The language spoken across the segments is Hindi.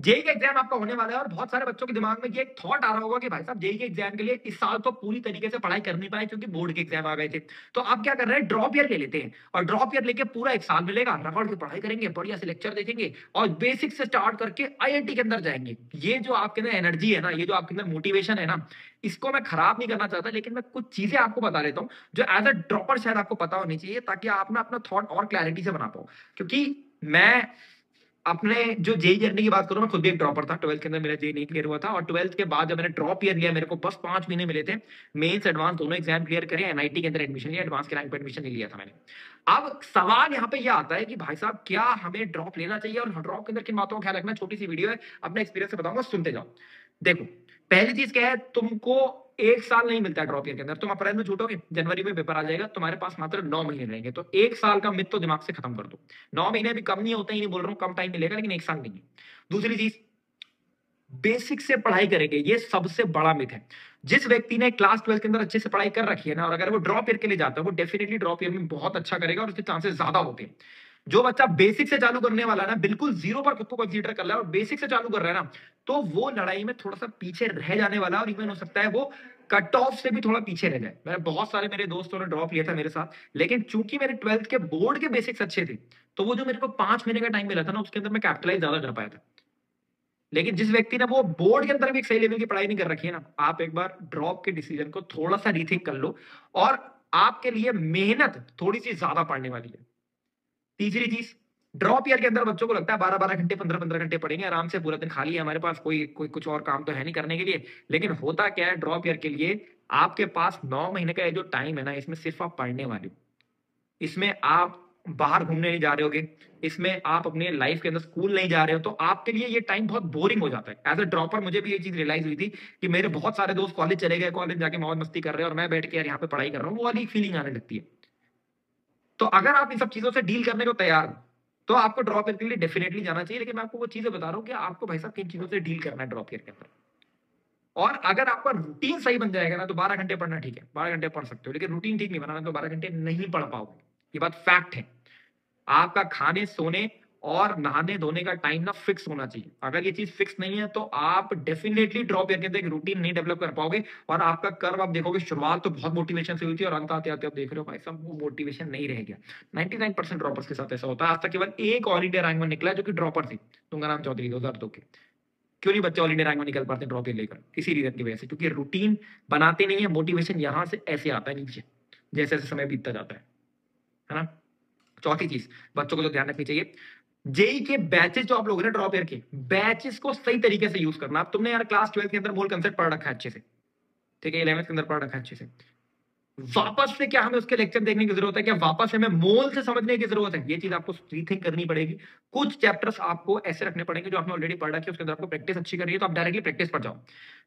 जेईई का एग्जाम आपका होने वाला है और बहुत सारे बच्चों के दिमाग में ये एक थॉट आ रहा होगा कि भाई साहब जेईई के एग्जाम के लिए इस साल तो पूरी तरीके से पढ़ाई कर नहीं पाए क्योंकि बोर्ड के एग्जाम आ गए थे। तो आप क्या कर रहे हैं, ड्रॉप ईयर ले लेते हैं और ड्रॉप ईयर लेके पूरा एक साल मिलेगा, रगड़ के पढ़ाई करेंगे, बढ़िया से लेक्चर देखेंगे और बेसिक से स्टार्ट करके आईआईटी के अंदर जाएंगे। ये जो आपके अंदर एनर्जी है ना, ये जो आपके अंदर मोटिवेशन है ना, इसको मैं खराब नहीं करना चाहता, लेकिन मैं कुछ चीजें आपको बता देता हूँ जो एज अ ड्रॉपर शायद आपको पता होनी चाहिए, ताकि आप ना अपना थॉट और क्लैरिटी से बना पाओ। क्योंकि मैं अपने जो जेई जर्नी की बात करूं, मैं खुद भी एक ड्रॉपर था। 12th के अंदर मेरा जेई नहीं क्लियर हुआ था और 12th के बाद जब मैंने ड्रॉप ईयर लिया, मेरे को बस 5 महीने मिले थे। मेंस एडवांस दोनों एग्जाम क्लियर करे, एनआईटी के अंदर एडमिशन लिया, एडवांस के रैंक पे एडमिशन नहीं लिया था मैंने। अब सवाल यहाँ पे ये आता है कि भाई साहब क्या हमें ड्रॉप लेना चाहिए और ड्रॉप के अंदर किन बातों का ख्याल रखना। छोटी सी वीडियो है, अपने एक्सपीरियंस से बताऊंगा, सुनते जाओ। देखो, पहली चीज क्या है, तुमको एक साल नहीं मिलता है ड्रॉप ईयर के अंदर। तुम अप्रैल में छूटोगे, जनवरी में पेपर आ जाएगा, तुम्हारे पास मात्र 9 महीने रहेंगे। तो एक साल का मिथ तो दिमाग से खत्म कर दो। 9 महीने भी कम नहीं होता, ही नहीं बोल रहा हूँ कम टाइम मिलेगा, लेकिन एक साल नहीं है। दूसरी चीज, बेसिक से पढ़ाई करेंगे, ये सबसे बड़ा मिथ है। जिस व्यक्ति ने क्लास 12 के अंदर अच्छे से पढ़ाई कर रखी है ना, और अगर वो ड्रॉप ईयर के लिए जाता है, वो डेफिनेटली ड्रॉप ईयर में बहुत अच्छा करेगा और उसके चांसेस ज्यादा होते हैं। जो बच्चा बेसिक से चालू करने वाला है ना, बिल्कुल जीरो पर खुद को कंसीडर कर रहा है और बेसिक से चालू कर रहा है ना, तो वो लड़ाई में थोड़ा सा पीछे रह जाने वाला है और इवन हो सकता है वो कट ऑफ से भी थोड़ा पीछे रह जाए। मैंने बहुत सारे मेरे दोस्तों ने ड्रॉप लिया था मेरे साथ, लेकिन चूंकि मेरे 12th के बोर्ड के बेसिक्स अच्छे थे, तो वो जो मेरे को 5 महीने का टाइम मिला था ना, उसके अंदर मैं कैपिटलाइज ज्यादा कर पाया था। लेकिन जिस व्यक्ति ने वो बोर्ड के अंदर भी एक सही लेवल की पढ़ाई नहीं कर रखी है ना, आप एक बार ड्रॉप के डिसीजन को थोड़ा सा रीथिंक कर लो और आपके लिए मेहनत थोड़ी सी ज्यादा पड़ने वाली है। तीसरी चीज, ड्रॉप ईयर के अंदर बच्चों को लगता है 12-12 घंटे, 15-15 घंटे पढ़ेंगे आराम से, पूरा दिन खाली है हमारे पास, कोई कोई कुछ और काम तो है नहीं करने के लिए। लेकिन होता क्या है, ड्रॉप ईयर के लिए आपके पास 9 महीने का जो टाइम है ना, इसमें सिर्फ आप पढ़ने वाले हो। इसमें आप बाहर घूमने नहीं जा रहे होगे, इसमें आप अपने लाइफ के अंदर स्कूल नहीं जा रहे हो, तो आपके लिए ये टाइम बहुत बोरिंग हो जाता है। एज अ ड्रॉपर मुझे भी ये चीज रियलाइज हुई थी कि मेरे बहुत सारे दोस्त कॉलेज चले गए, कॉलेज जाके मौज मस्ती कर रहे हैं और मैं बैठ के यार यहाँ पे पढ़ाई कर रहा हूँ, वो वाली फीलिंग आने लगती है। तो अगर आप इन सब चीजों से डील करने को तैयार हो, तो आपको ड्रॉप ईयर के लिए डेफिनेटली जाना चाहिए। लेकिन मैं आपको वो चीजें बता रहा हूँ कि आपको भाई साहब किन चीजों से डील करना है ड्रॉप ईयर के अंदर। और अगर आपका रूटीन सही बन जाएगा ना, तो 12 घंटे पढ़ना ठीक है, 12 घंटे पढ़ सकते हो, लेकिन रूटीन ठीक नहीं बनाना तो 12 घंटे नहीं पढ़ पाओगे। ये बात फैक्ट है। आपका खाने सोने और नहाने धोने का टाइम ना फिक्स होना चाहिए। अगर ये चीज फिक्स नहीं है, तो आप डेफिनेटली ड्रॉप ईयर के अंदर एक रूटीन नहीं डेवलप कर पाओगे और आपका कर्व आप देखोगे, शुरुआत तो बहुत मोटिवेशन से हुई थी और अंत आते आते आप देख रहे हो भाई साहब वो मोटिवेशन नहीं रह गया। 99% ड्रॉपर्स के साथ ऐसा होता है। आज तक केवल एक ऑल इंडिया रैंक में निकला है जो कि ड्रॉपर थी, तुंगाराम चौधरी, 2002 के। क्यों नहीं बच्चे ऑल इंडिया रैंक में निकल पाते ड्रॉप ईयर लेकर? इसी रीजन की वजह से, क्योंकि रूटीन बनाते नहीं है। मोटिवेशन यहां से ऐसे आता है नीचे, जैसे जैसे समय बीतता जाता है ना। चौथी चीज, बच्चों को जो ध्यान रखनी चाहिए, जेई के बैचेस जो आप लोग हैं ना, ड्रॉप ईयर के बैचेस को सही तरीके से यूज करना। अब तुमने यार क्लास 12 के अंदर मूल कंसेप्ट पढ़ रखा है अच्छे से, ठीक है, 11th के अंदर पढ़ रखा है अच्छे से, वापस से क्या हमें उसके लेक्चर देखने की जरूरत है? क्या वापस से हमें मोल से समझने की जरूरत है? ये चीज आपको रीथिंक करनी पड़ेगी। कुछ चैप्टर्स आपको ऐसे रखने पड़ेंगे जो आपने ऑलरेडी पढ़ रखी है, उसके अंदर आपको प्रैक्टिस अच्छी करनी है, तो आप डायरेक्टली प्रैक्टिस पर जाओ।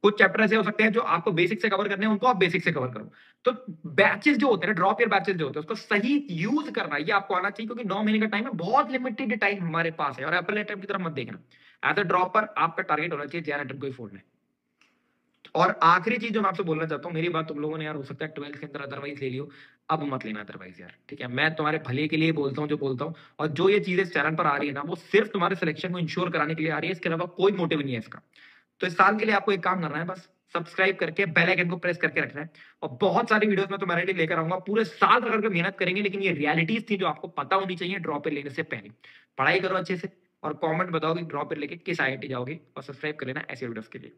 कुछ चैप्टर ऐसे हो सकते हैं जो आपको बेसिक से कवर करने हैं, उनको आप बेसिक से कवर करो। तो बैचेस जो होते हैं ना, ड्रॉप ईयर बैचेस जो होते हैं, उसको सही यूज करना ये आपको आना चाहिए, क्योंकि 9 महीने का टाइम है, बहुत लिमिटेड टाइम हमारे पास है। और अप्रैल अटेम्प्ट की तरफ मत देखना। एज अ ड्रॉपर आपका टारगेट होना चाहिए जैन अटेम्प्ट को ही फोड़ना है। और आखिरी चीज जो मैं आपसे बोलना चाहता हूँ, मेरी बात तुम लोगों ने यार हो सकता है 12th के अंदर अदरवाइज ले लियो, अब मत लेना अदरवाइज यार, ठीक है। मैं तुम्हारे भले के लिए बोलता हूँ जो बोलता हूँ, और जो ये चीजें इस चैनल पर आ रही है ना, वो सिर्फ तुम्हारे सिलेक्शन को इंश्योर कराने के लिए आ रही है, इसके अलावा कोई मोटिव नहीं है इसका। तो इस साल के लिए आपको एक काम करना है, बस सब्सक्राइब करके बेल आइकन को प्रेस करके रखना है। और बहुत सारी वीडियोस मैं तुम्हारे लिए लेकर आऊंगा, पूरे साल रगड़ के मेहनत करेंगे, लेकिन ये रियलिटीज थी जो आपको पता होनी चाहिए ड्रॉप पे लेने से पहले। पढ़ाई करो अच्छे से और कमेंट बताओ कि ड्रॉप पे लेके किस आईआईटी जाओगे, और सब्सक्राइब कर लेना ऐसे वीडियोस के लिए।